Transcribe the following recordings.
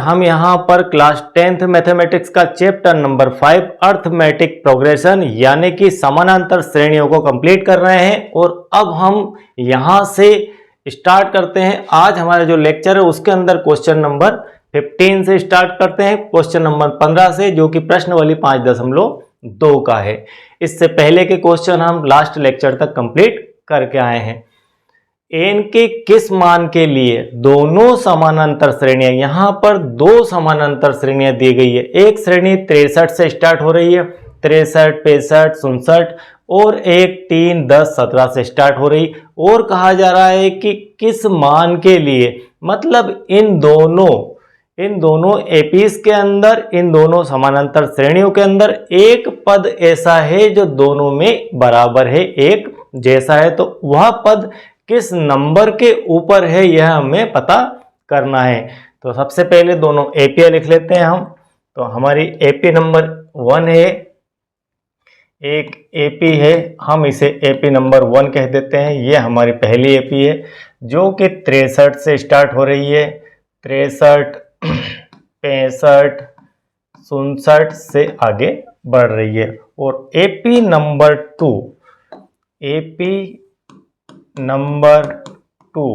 हम यहाँ पर क्लास 10th मैथमेटिक्स का चैप्टर नंबर 5 अर्थमेटिक प्रोग्रेशन यानी कि समानांतर श्रेणियों को कंप्लीट कर रहे हैं। और अब हम यहाँ से स्टार्ट करते हैं। आज हमारा जो लेक्चर है उसके अंदर क्वेश्चन नंबर 15 से स्टार्ट करते हैं, क्वेश्चन नंबर 15 से, जो कि प्रश्नावली 5.2 का है। इससे पहले के क्वेश्चन हम लास्ट लेक्चर तक कंप्लीट करके आए हैं। n के किस मान के लिए दोनों समानांतर श्रेणियां, यहां पर दो समानांतर श्रेणियां दी गई है। एक श्रेणी 63 से स्टार्ट हो रही है, 63, 65, 67, और एक 3, 10, 17 से स्टार्ट हो रही। और कहा जा रहा है कि किस मान के लिए, मतलब इन दोनों एपीस के अंदर, इन दोनों समानांतर श्रेणियों के अंदर एक पद ऐसा है जो दोनों में बराबर है, एक जैसा है। तो वह पद किस नंबर के ऊपर है यह हमें पता करना है। तो सबसे पहले दोनों एपी लिख लेते हैं हम। तो हमारी एपी नंबर 1 है, एक एपी है, हम इसे एपी नंबर 1 कह देते हैं। ये हमारी पहली एपी है जो कि 63 से स्टार्ट हो रही है, 63, 65, 67 से आगे बढ़ रही है। और एपी नंबर 2,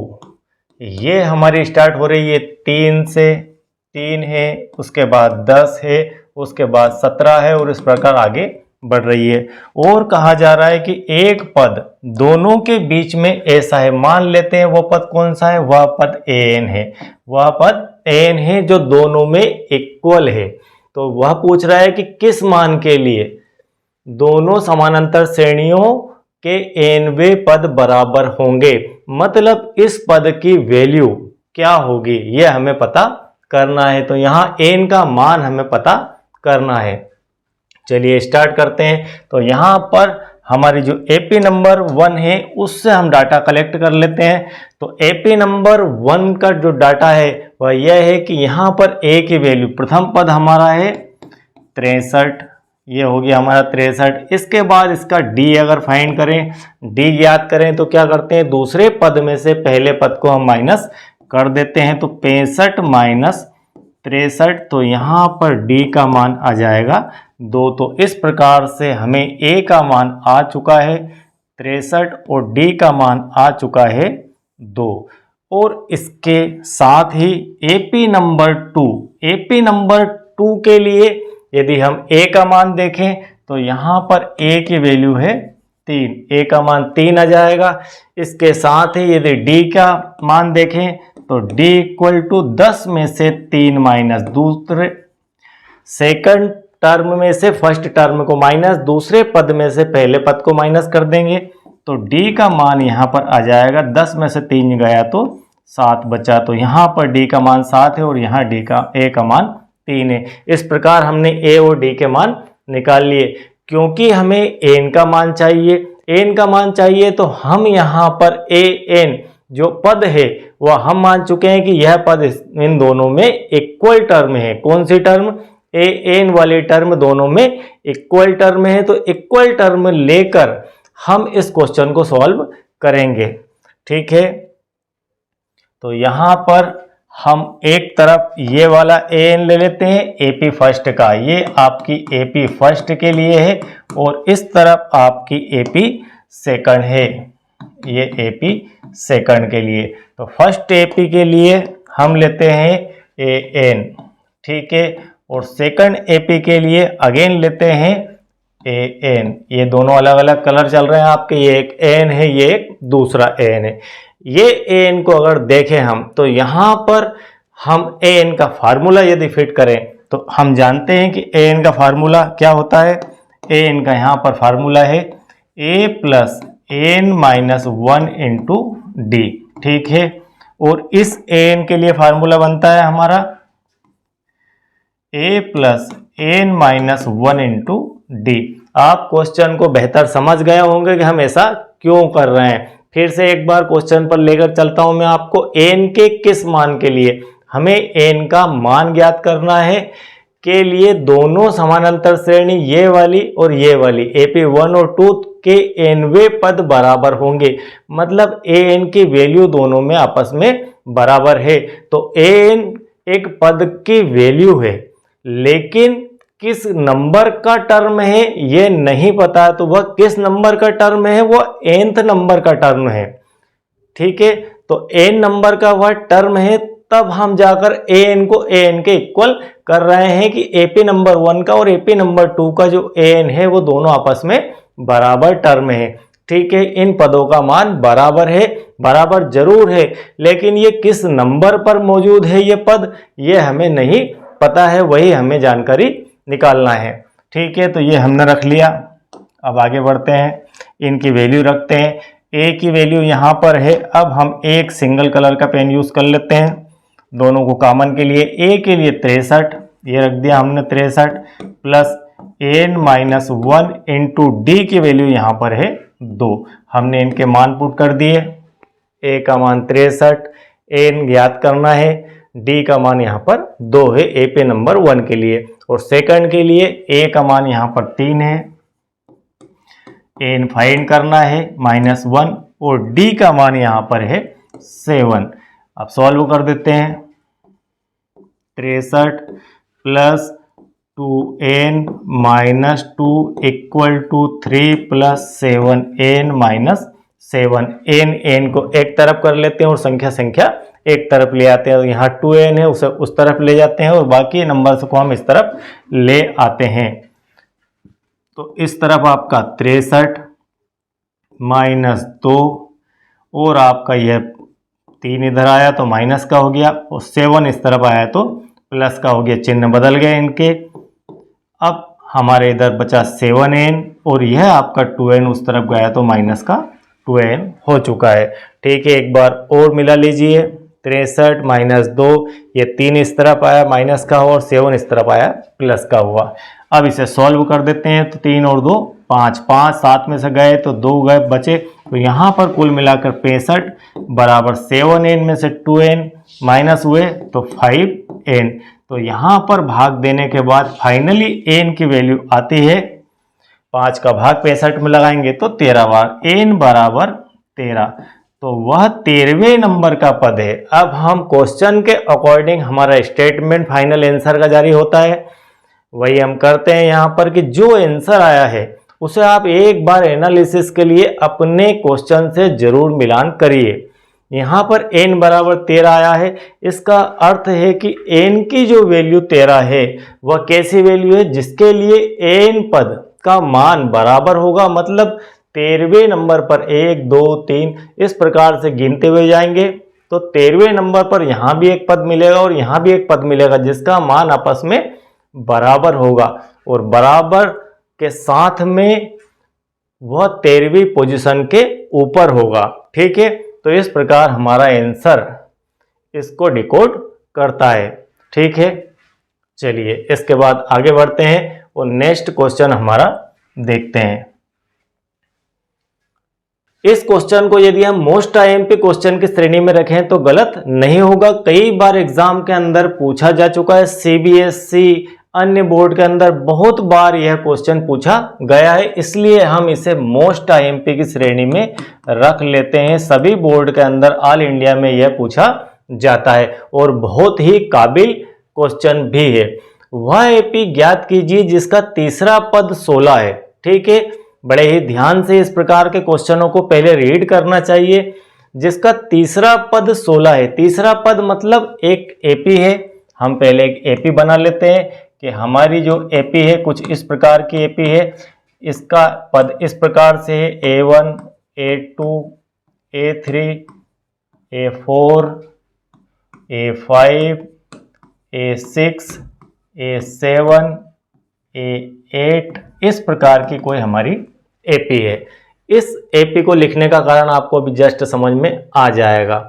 ये हमारी स्टार्ट हो रही है 3 से, 3 है, उसके बाद 10 है, उसके बाद 17 है, और इस प्रकार आगे बढ़ रही है। और कहा जा रहा है कि एक पद दोनों के बीच में ऐसा है, मान लेते हैं वो पद कौन सा है, वह पद an है, वह पद an है जो दोनों में इक्वल है। तो वह पूछ रहा है कि किस मान के लिए दोनों समानांतर श्रेणियों के nवें पद बराबर होंगे, मतलब इस पद की वैल्यू क्या होगी यह हमें पता करना है। तो यहाँ n का मान हमें पता करना है। चलिए स्टार्ट करते हैं। तो यहाँ पर हमारी जो एपी नंबर 1 है उससे हम डाटा कलेक्ट कर लेते हैं। तो एपी नंबर 1 का जो डाटा है वह यह है कि यहाँ पर a की वैल्यू, प्रथम पद हमारा है 63, ये हो गया हमारा 63। इसके बाद इसका d अगर फाइंड करें, d ज्ञात करें, तो क्या करते हैं, दूसरे पद में से पहले पद को हम माइनस कर देते हैं। तो 65 माइनस 63, तो यहाँ पर d का मान आ जाएगा 2। तो इस प्रकार से हमें a का मान आ चुका है 63 और d का मान आ चुका है 2। और इसके साथ ही एपी नंबर 2 के लिए यदि हम a का मान देखें तो यहाँ पर a की वैल्यू है 3, a का मान 3 आ जाएगा। इसके साथ ही यदि d का मान देखें तो d इक्वल टू 10 में से 3 माइनस, दूसरे सेकंड टर्म में से फर्स्ट टर्म को माइनस, दूसरे पद में से पहले पद को माइनस कर देंगे। तो d का मान यहाँ पर आ जाएगा, 10 में से 3 गया तो 7 बचा। तो यहाँ पर d का मान 7 है और यहाँ a का मान 3 है। इस प्रकार हमने a और d के मान निकाल लिए। क्योंकि हमें n का मान चाहिए, तो हम यहाँ पर an जो पद है वह हम मान चुके हैं कि यह पद इन दोनों में इक्वल टर्म है। कौन सी टर्म, an वाली टर्म दोनों में इक्वल टर्म है। तो इक्वल टर्म लेकर हम इस क्वेश्चन को सॉल्व करेंगे, ठीक है। तो यहाँ पर हम एक तरफ ये वाला an ले लेते हैं एपी फर्स्ट का, ये आपकी एपी फर्स्ट के लिए है, और इस तरफ आपकी एपी सेकंड है, ये एपी सेकंड के लिए। तो फर्स्ट एपी के लिए हम लेते हैं an, ठीक है, और सेकंड एपी के लिए अगेन लेते हैं an। ये दोनों अलग अलग कलर चल रहे हैं आपके, ये एक an है, ये एक दूसरा an है। ये an को अगर देखें हम, तो यहाँ पर हम an का फार्मूला यदि फिट करें तो हम जानते हैं कि an का फार्मूला क्या होता है। an का यहाँ पर फार्मूला है a plus n minus 1 into D, ठीक है। और इस an के लिए फार्मूला बनता है हमारा a plus n minus 1 into D. आप क्वेश्चन को बेहतर समझ गए होंगे कि हम ऐसा क्यों कर रहे हैं। फिर से एक बार क्वेश्चन पर लेकर चलता हूं मैं आपको। n के किस मान के लिए, हमें n का मान ज्ञात करना है, के लिए दोनों समानांतर श्रेणी ये वाली और ये वाली एपी 1 और 2 के nवें पद बराबर होंगे, मतलब an की वैल्यू दोनों में आपस में बराबर है। तो an एक पद की वैल्यू है, लेकिन किस नंबर का टर्म है ये नहीं पता, तो वह किस नंबर का टर्म है, वह nth नंबर का टर्म है। ठीक है, तो n नंबर का वह टर्म है, तब हम जाकर an को an के इक्वल कर रहे हैं कि AP नंबर 1 का और AP नंबर 2 का जो an है वो दोनों आपस में बराबर टर्म है। ठीक है, इन पदों का मान बराबर है, बराबर जरूर है, लेकिन ये किस नंबर पर मौजूद है ये पद, ये हमें नहीं पता है, वही हमें जानकारी निकालना है। ठीक है, तो ये हमने रख लिया। अब आगे बढ़ते हैं, इनकी वैल्यू रखते हैं। ए की वैल्यू यहाँ पर है, अब हम एक सिंगल कलर का पेन यूज कर लेते हैं दोनों को कॉमन के लिए। ए के लिए 63, ये रख दिया हमने 63 प्लस n-1 इंटू डी की वैल्यू यहाँ पर है 2। हमने इनके मान पुट कर दिए। ए का मान 63, n ज्ञात करना है, डी का मान यहाँ पर 2 है AP नंबर 1 के लिए, और सेकंड के लिए ए का मान यहाँ पर 3 है, n फाइंड करना है -1, और डी का मान यहाँ पर है 7। अब सॉल्व कर देते हैं। 63 plus 2n minus 2 equal to 3 plus 7n minus 7। n को एक तरफ कर लेते हैं और संख्या एक तरफ ले आते हैं। यहाँ 2n है, उसे उस तरफ ले जाते हैं और बाकी नंबर्स को हम इस तरफ ले आते हैं। तो इस तरफ आपका 63 माइनस 2, और आपका यह 3 इधर आया तो माइनस का हो गया, और 7 इस तरफ आया तो प्लस का हो गया। चिन्ह बदल गए इनके। अब हमारे इधर बचा 7n, और यह आपका 2n उस तरफ गया तो माइनस का 2n हो चुका है। ठीक है, एक बार और मिला लीजिए। 63 माइनस 2, ये 3 इस तरफ आया माइनस का हुआ, और 7 इस तरफ आया प्लस का हुआ। अब इसे सॉल्व कर देते हैं। तो 3 और 2 5, 5 7 में से गए तो 2 गए बचे, तो यहाँ पर कुल मिलाकर 65 बराबर 7n में से 2n माइनस हुए तो 5n। तो यहाँ पर भाग देने के बाद फाइनली n की वैल्यू आती है, 5 का भाग 65 में लगाएंगे तो 13 बार, n बराबर 13, तो वह 13वें नंबर का पद है। अब हम क्वेश्चन के अकॉर्डिंग हमारा स्टेटमेंट फाइनल आंसर का जारी होता है, वही हम करते हैं यहाँ पर कि जो आंसर आया है उसे आप एक बार एनालिसिस के लिए अपने क्वेश्चन से जरूर मिलान करिए। यहाँ पर n बराबर 13 आया है, इसका अर्थ है कि n की जो वैल्यू 13 है वह कैसी वैल्यू है, जिसके लिए n पद का मान बराबर होगा, मतलब 13वें नंबर पर 1 2 3 इस प्रकार से गिनते हुए जाएंगे तो 13वें नंबर पर यहाँ भी एक पद मिलेगा और यहाँ भी एक पद मिलेगा, जिसका मान आपस में बराबर होगा, और बराबर के साथ में वह 13वीं पोजीशन के ऊपर होगा। ठीक है, तो इस प्रकार हमारा आंसर इसको डिकोड करता है। ठीक है, चलिए इसके बाद आगे बढ़ते हैं और नेक्स्ट क्वेश्चन हमारा देखते हैं। इस क्वेश्चन को यदि हम मोस्ट आईएमपी क्वेश्चन की श्रेणी में रखें तो गलत नहीं होगा। कई बार एग्जाम के अंदर पूछा जा चुका है, सीबीएसई अन्य बोर्ड के अंदर बहुत बार यह क्वेश्चन पूछा गया है, इसलिए हम इसे मोस्ट आईएमपी की श्रेणी में रख लेते हैं। सभी बोर्ड के अंदर ऑल इंडिया में यह पूछा जाता है और बहुत ही काबिल क्वेश्चन भी है। वह एपी ज्ञात कीजिए जिसका तीसरा पद 16 है। ठीक है, बड़े ही ध्यान से इस प्रकार के क्वेश्चनों को पहले रीड करना चाहिए। जिसका तीसरा पद 16 है, तीसरा पद मतलब एक एपी है। हम पहले एक एपी बना लेते हैं कि हमारी जो एपी है कुछ इस प्रकार की एपी है। इसका पद इस प्रकार से है A1 A2 A3 A4 A5 A6 A7 A8 इस प्रकार की कोई हमारी एपी है। इस एपी को लिखने का कारण आपको अभी जस्ट समझ में आ जाएगा।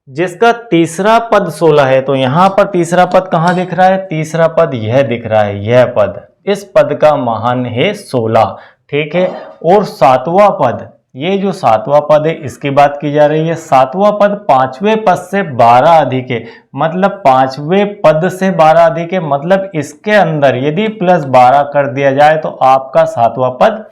जिसका तीसरा पद 16 है, तो यहां पर तीसरा पद कहां दिख रहा है? तीसरा पद यह दिख रहा है, यह पद, इस पद का मान है 16। ठीक है, और सातवां पद, ये जो सातवां पद है इसकी बात की जा रही है। सातवां पद पांचवें पद से 12 अधिक है, मतलब पांचवें पद से 12 अधिक है, मतलब इसके अंदर यदि +12 कर दिया जाए तो आपका सातवां पद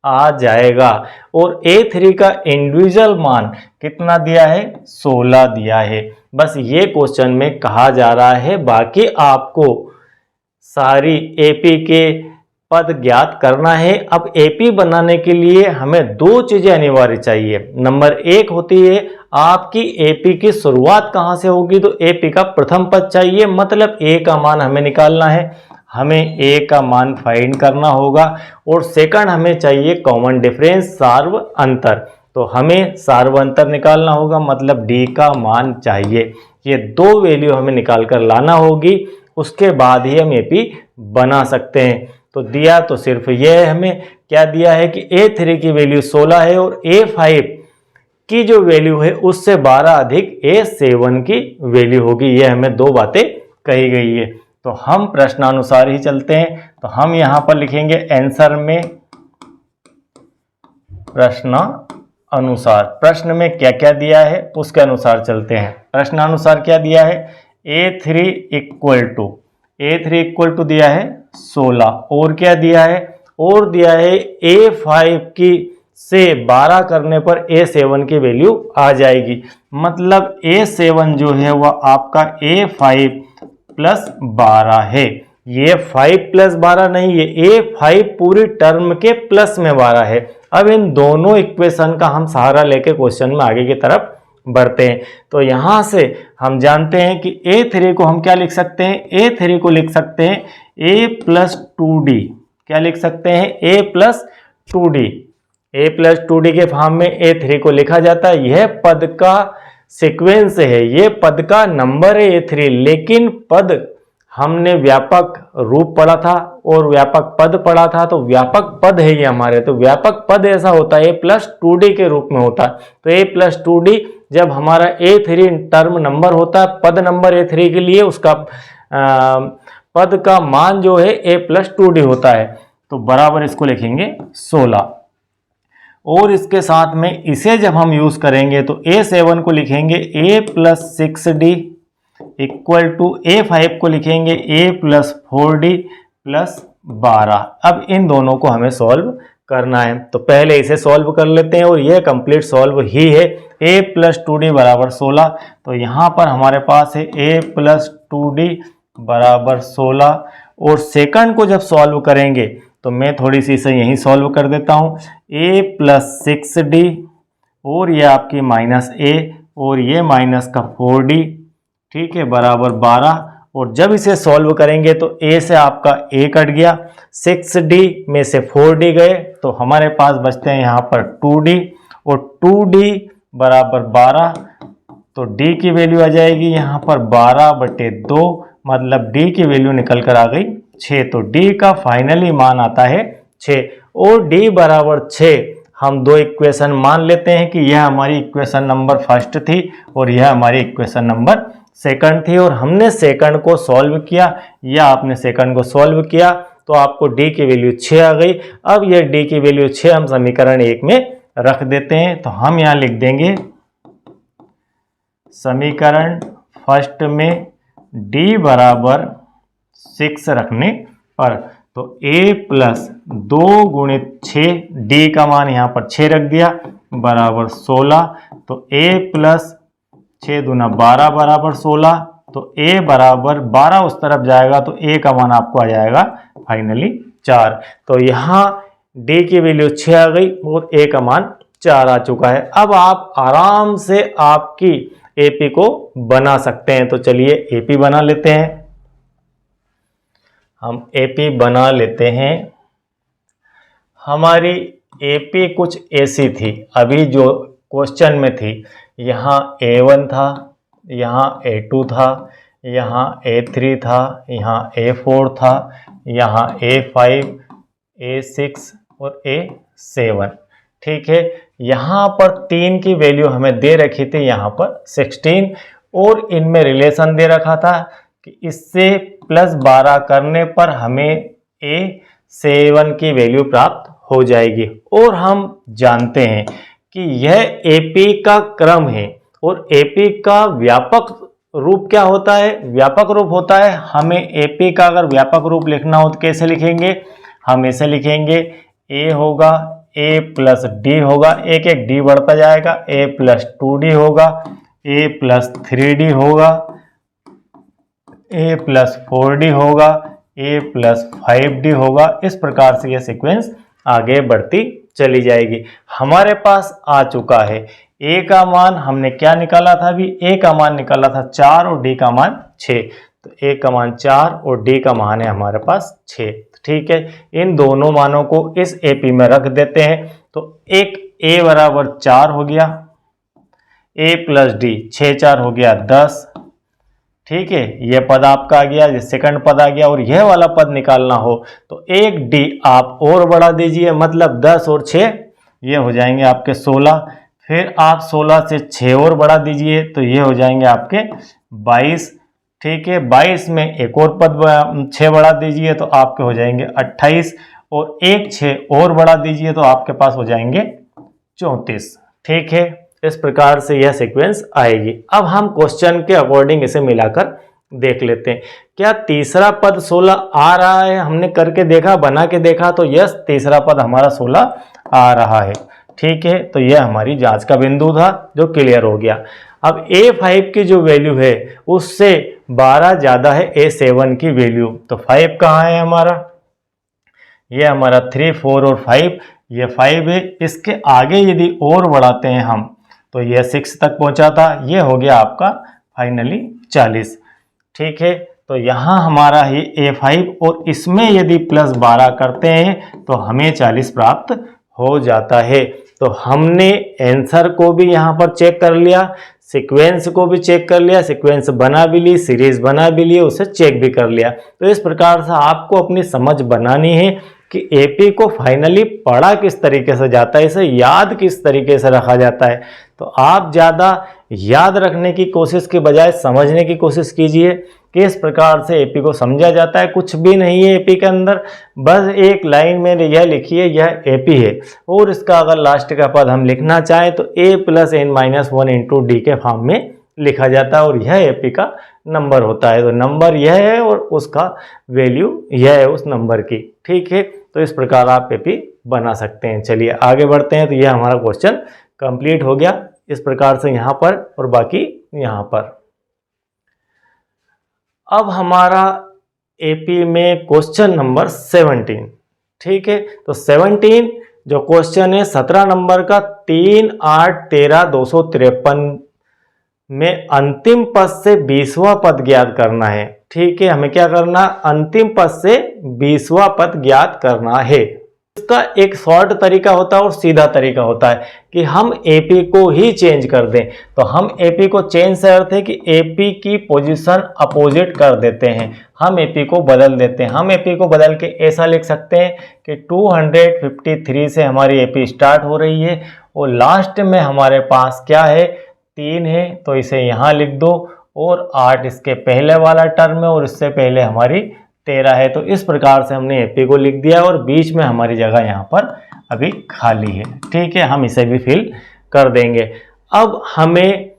आ जाएगा। और A3 का इंडिविजुअल मान कितना दिया है, 16 दिया है। बस ये क्वेश्चन में कहा जा रहा है, बाकी आपको सारी AP के पद ज्ञात करना है। अब AP बनाने के लिए हमें दो चीजें अनिवार्य चाहिए। नंबर एक होती है आपकी AP की शुरुआत कहां से होगी, तो AP का प्रथम पद चाहिए, मतलब A का मान हमें निकालना है, हमें A का मान फाइंड करना होगा। और सेकंड हमें चाहिए कॉमन डिफरेंस, सार्व अंतर, तो हमें सार्व अंतर निकालना होगा, मतलब D का मान चाहिए। ये दो वैल्यू हमें निकाल कर लाना होगी, उसके बाद ही हम AP बना सकते हैं। तो दिया तो सिर्फ ये है, हमें क्या दिया है कि A3 की वैल्यू 16 है और A5 की जो वैल्यू है उससे 12 अधिक A7 की वैल्यू होगी। ये हमें दो बातें कही गई है। तो हम प्रश्नानुसार ही चलते हैं। तो हम यहां पर लिखेंगे आंसर में प्रश्नानुसार, प्रश्न में क्या क्या दिया है उसके अनुसार चलते हैं। प्रश्नानुसार क्या दिया है, A3 इक्वल टू दिया है 16, और क्या दिया है, और दिया है A5 की से 12 करने पर A7 की वैल्यू आ जाएगी, मतलब A7 जो है वह आपका A5 प्लस 12 है। ये 5 प्लस 12 नहीं है, A5 पूरी टर्म के प्लस में 12 है। अब इन दोनों इक्वेशन का हम सहारा लेके क्वेश्चन में आगे की तरफ बढ़ते हैं। तो यहां से हम जानते हैं कि A3 को हम क्या लिख सकते हैं, A3 को लिख सकते हैं A प्लस 2D, क्या लिख सकते हैं, A plus 2D। A plus 2D के फॉर्म में A3 को लिखा जाता है। यह पद का सीक्वेंस है, ये पद का नंबर है A3, लेकिन पद हमने व्यापक रूप पढ़ा था और व्यापक पद पढ़ा था, तो व्यापक पद है ये हमारे। तो व्यापक पद ऐसा होता है A प्लस 2D के रूप में होता है। तो A प्लस 2D जब हमारा A3 टर्म नंबर होता है, पद नंबर A3 के लिए उसका पद का मान जो है A प्लस 2D होता है। तो बराबर इसको लिखेंगे 16, और इसके साथ में इसे जब हम यूज करेंगे तो A7 को लिखेंगे A plus 6D equal to A5 को लिखेंगे A प्लस 4D प्लस 12। अब इन दोनों को हमें सॉल्व करना है, तो पहले इसे सॉल्व कर लेते हैं, और यह कंप्लीट सॉल्व ही है। A प्लस 2D बराबर 16, तो यहाँ पर हमारे पास है A प्लस 2D बराबर 16, और सेकंड को जब सॉल्व करेंगे तो मैं थोड़ी सी इसे यहीं सॉल्व कर देता हूँ। A प्लस 6D और ये आपकी माइनस A और ये माइनस का 4D, ठीक है, बराबर 12। और जब इसे सॉल्व करेंगे तो A से आपका A कट गया, 6D में से 4D गए, तो हमारे पास बचते हैं यहाँ पर 2D, और 2D बराबर 12, तो D की वैल्यू आ जाएगी यहाँ पर 12/2, मतलब D की वैल्यू निकल कर आ गई 6। तो D का फाइनली मान आता है 6, और D बराबर 6 हम दो इक्वेशन मान लेते हैं कि यह हमारी इक्वेशन नंबर फर्स्ट थी और यह हमारी इक्वेशन नंबर सेकंड थी, और हमने सेकंड को सॉल्व किया या आपने सेकंड को सॉल्व किया तो आपको D की वैल्यू 6 आ गई। अब यह D की वैल्यू 6 हम समीकरण 1 में रख देते हैं, तो हम यहाँ लिख देंगे समीकरण फर्स्ट में D बराबर 6 रखने पर, तो A प्लस 2 गुणित 6, D का मान यहाँ पर 6 रख दिया, बराबर 16, तो A प्लस 6 दूना 12 बराबर 16, तो A बराबर 12 उस तरफ जाएगा तो A का मान आपको आ जाएगा फाइनली 4। तो यहाँ D की वैल्यू 6 आ गई और A का मान 4 आ चुका है। अब आप आराम से आपकी AP को बना सकते हैं, तो चलिए AP बना लेते हैं। हम AP बना लेते हैं। हमारी AP कुछ ऐसी थी, अभी जो क्वेश्चन में थी, यहाँ A1 था, यहाँ A2 था, यहाँ A3 था, यहाँ A4 था, यहाँ A5, A6 और A7, ठीक है। यहाँ पर 3 की वैल्यू हमें दे रखी थी, यहाँ पर 16, और इनमें रिलेशन दे रखा था कि इससे प्लस 12 करने पर हमें A7 की वैल्यू प्राप्त हो जाएगी। और हम जानते हैं कि यह AP का क्रम है, और AP का व्यापक रूप क्या होता है, व्यापक रूप होता है। हमें AP का अगर व्यापक रूप लिखना हो तो कैसे लिखेंगे, हम ऐसे लिखेंगे, A होगा ए प्लस डी होगा, एक एक डी बढ़ता जाएगा, ए प्लस 2d होगा, ए प्लस 3d होगा, ए प्लस 4d होगा, ए प्लस 5d होगा। इस प्रकार से यह सीक्वेंस आगे बढ़ती चली जाएगी। हमारे पास आ चुका है ए का मान, हमने क्या निकाला था अभी, ए का मान निकाला था 4 और डी का मान 6। तो ए का मान 4 और डी का मान है हमारे पास 6। ठीक है, इन दोनों मानों को इस एपी में रख देते हैं। तो एक ए बराबर 4 हो गया, ए प्लस डी 6 4 हो गया 10। ठीक है, यह पद आपका आ गया, ये सेकंड पद आ गया। और यह वाला पद निकालना हो तो एक डी आप और बढ़ा दीजिए, मतलब 10 और 6 ये हो जाएंगे आपके 16। फिर आप 16 से 6 और बढ़ा दीजिए तो ये हो जाएंगे आपके 22। ठीक है, 22 में एक और पद 6 बढ़ा दीजिए तो आपके हो जाएंगे 28। और एक 6 और बढ़ा दीजिए तो आपके पास हो जाएंगे 34। ठीक है, इस प्रकार से यह सीक्वेंस आएगी। अब हम क्वेश्चन के अकॉर्डिंग इसे मिलाकर देख लेते हैं। क्या तीसरा पद 16 आ रहा है? हमने करके देखा, बना के देखा तो यस, तीसरा पद हमारा 16 आ रहा है। ठीक है, तो यह हमारी जांच का बिंदु था जो क्लियर हो गया। अब A5 की जो वैल्यू है उससे 12 ज़्यादा है A7 की वैल्यू। तो 5 कहाँ है हमारा? यह हमारा 3 4 और 5, ये 5 है। इसके आगे यदि और बढ़ाते हैं हम तो यह 6 तक पहुंचा था, यह हो गया आपका फाइनली 40। ठीक है, तो यहाँ हमारा ही A5 और इसमें यदि प्लस 12 करते हैं तो हमें 40 प्राप्त हो जाता है। तो हमने आंसर को भी यहाँ पर चेक कर लिया, सीक्वेंस को भी चेक कर लिया, सीक्वेंस बना भी ली, सीरीज बना भी ली, उसे चेक भी कर लिया। तो इस प्रकार से आपको अपनी समझ बनानी है कि एपी को फाइनली पढ़ा किस तरीके से जाता है, इसे याद किस तरीके से रखा जाता है। तो आप ज़्यादा याद रखने की कोशिश के बजाय समझने की कोशिश कीजिए कि इस प्रकार से एपी को समझा जाता है। कुछ भी नहीं है एपी के अंदर, बस एक लाइन में यह लिखिए यह एपी है, और इसका अगर लास्ट का पद हम लिखना चाहें तो a + n-1 इंटू डी के फॉर्म में लिखा जाता है, और यह एपी का नंबर होता है। तो नंबर यह है और उसका वैल्यू यह है उस नंबर की। ठीक है, तो इस प्रकार आप एपी बना सकते हैं। चलिए आगे बढ़ते हैं। तो यह हमारा क्वेश्चन कंप्लीट हो गया इस प्रकार से यहाँ पर, और बाकी यहाँ पर। अब हमारा एपी में क्वेश्चन नंबर 17। ठीक है, तो 17 जो क्वेश्चन है 17 नंबर का, 3 8 13 253 में अंतिम पद से 20वां पद ज्ञात करना है। ठीक है, हमें क्या करना, अंतिम पद से 20वां पद ज्ञात करना है। इसका एक शॉर्ट तरीका होता है और सीधा तरीका होता है कि हम एपी को ही चेंज कर दें। तो हम एपी को चेंज से अर्थ है कि एपी की पोजीशन अपोजिट कर देते हैं, हम एपी को बदल देते हैं। हम एपी को बदल के ऐसा लिख सकते हैं कि 253 से हमारी एपी स्टार्ट हो रही है और लास्ट में हमारे पास क्या है, 3 है, तो इसे यहाँ लिख दो, और 8 इसके पहले वाला टर्म है और इससे पहले हमारी 13 है। तो इस प्रकार से हमने एपी को लिख दिया और बीच में हमारी जगह यहाँ पर अभी खाली है। ठीक है, हम इसे भी फिल कर देंगे। अब हमें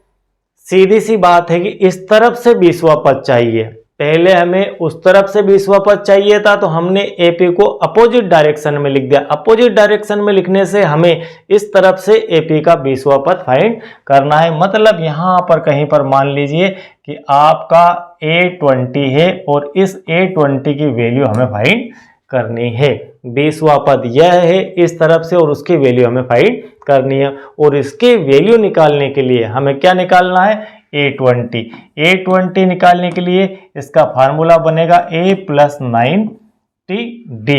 सीधी सी बात है कि इस तरफ से 20वां पद चाहिए, पहले हमें उस तरफ से 20वां पद चाहिए था, तो हमने एपी को अपोजिट डायरेक्शन में लिख दिया। अपोजिट डायरेक्शन में लिखने से हमें इस तरफ से एपी का 20वां पद फाइंड करना है। मतलब यहाँ पर कहीं पर मान लीजिए कि आपका A20 है और इस A20 की वैल्यू हमें फाइंड करनी है। 20वां पद यह है इस तरफ से और उसकी वैल्यू हमें फाइंड करनी है, और इसकी वैल्यू निकालने के लिए हमें क्या निकालना है, A20। A20 निकालने के लिए इसका फार्मूला बनेगा A + 9D।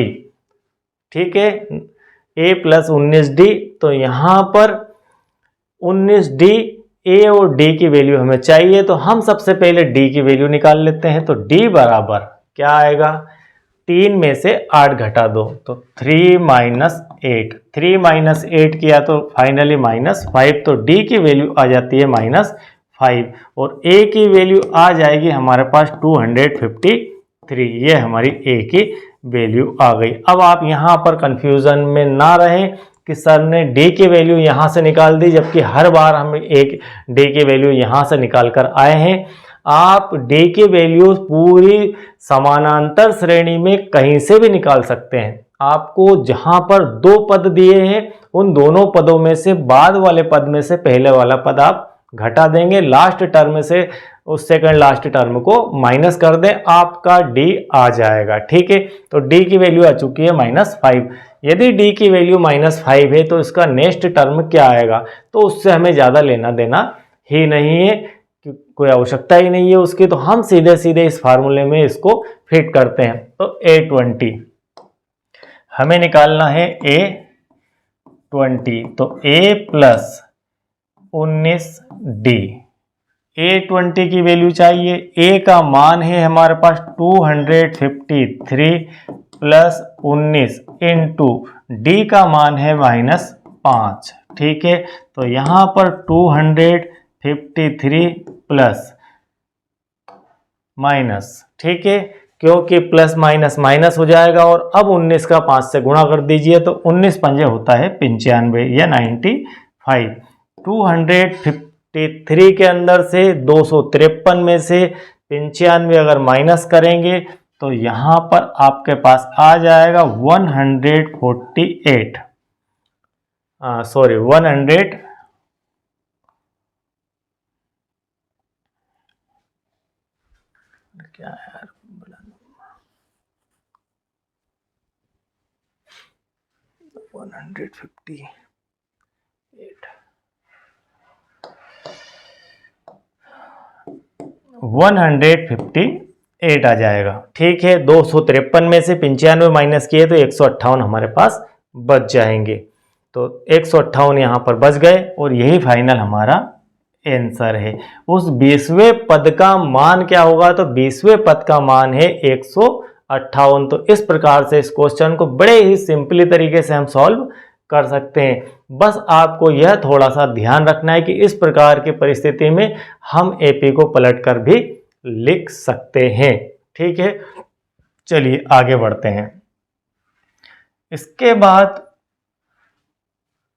ठीक है, A + 19D। तो यहाँ पर 19D, A और D की वैल्यू हमें चाहिए, तो हम सबसे पहले D की वैल्यू निकाल लेते हैं। तो D बराबर क्या आएगा, 3 में से 8 घटा दो तो 3 - 8, 3 - 8 किया तो फाइनली -5, तो D की वैल्यू आ जाती है -5 और A की वैल्यू आ जाएगी हमारे पास 253। ये हमारी A की वैल्यू आ गई। अब आप यहाँ पर कंफ्यूजन में ना रहें कि सर ने D की वैल्यू यहाँ से निकाल दी, जबकि हर बार हम एक D की वैल्यू यहाँ से निकाल कर आए हैं। आप D की वैल्यू पूरी समानांतर श्रेणी में कहीं से भी निकाल सकते हैं। आपको जहां पर दो पद दिए हैं उन दोनों पदों में से बाद वाले पद में से पहले वाला पद आप घटा देंगे, लास्ट टर्म से उस सेकंड लास्ट टर्म को माइनस कर दें, आपका d आ जाएगा। ठीक है, तो d की वैल्यू आ चुकी है -5। यदि d की वैल्यू -5 है तो इसका नेक्स्ट टर्म क्या आएगा, तो उससे हमें ज़्यादा लेना देना ही नहीं है, कोई आवश्यकता ही नहीं है उसकी, तो हम सीधे सीधे इस फार्मूले में इसको फिट करते हैं। तो A20 हमें निकालना है, A20, तो A + 19D। A20 की वैल्यू चाहिए, A का मान है हमारे पास 253 + 19 इंटू D का मान है -5। ठीक है, तो यहाँ पर 253 प्लस माइनस, ठीक है, क्योंकि प्लस माइनस माइनस हो जाएगा, और अब 19 का 5 से गुणा कर दीजिए तो 19 पंजे होता है 95 या 95। 253 के अंदर से 253 में से 95 अगर माइनस करेंगे तो यहाँ पर आपके पास आ जाएगा 148, सॉरी 100 क्या यार 158 158 आ जाएगा। ठीक है, 253 में से 95 माइनस किए तो 158 हमारे पास बच जाएंगे, तो 158 यहाँ पर बच गए, और यही फाइनल हमारा आंसर है। उस 20वें पद का मान क्या होगा, तो 20वें पद का मान है 158। तो इस प्रकार से इस क्वेश्चन को बड़े ही सिंपली तरीके से हम सॉल्व कर सकते हैं। बस आपको यह थोड़ा सा ध्यान रखना है कि इस प्रकार की परिस्थिति में हम एपी को पलटकर भी लिख सकते हैं। ठीक है, चलिए आगे बढ़ते हैं। इसके बाद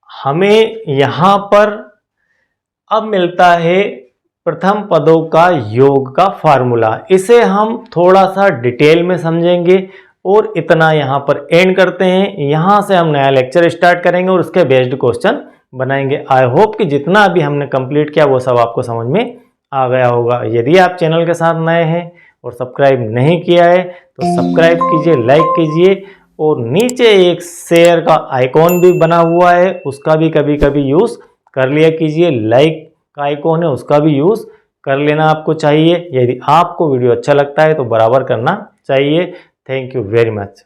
हमें यहां पर अब मिलता है प्रथम पदों का योग का फार्मूला। इसे हम थोड़ा सा डिटेल में समझेंगे और इतना यहाँ पर एंड करते हैं। यहाँ से हम नया लेक्चर स्टार्ट करेंगे और उसके बेस्ड क्वेश्चन बनाएंगे। आई होप कि जितना अभी हमने कंप्लीट किया वो सब आपको समझ में आ गया होगा। यदि आप चैनल के साथ नए हैं और सब्सक्राइब नहीं किया है तो सब्सक्राइब कीजिए, लाइक कीजिए, और नीचे एक शेयर का आइकॉन भी बना हुआ है, उसका भी कभी कभी यूज़ कर लिया कीजिए। लाइक का आइकॉन है उसका भी यूज़ कर लेना आपको चाहिए। यदि आपको वीडियो अच्छा लगता है तो बराबर करना चाहिए। Thank you very much.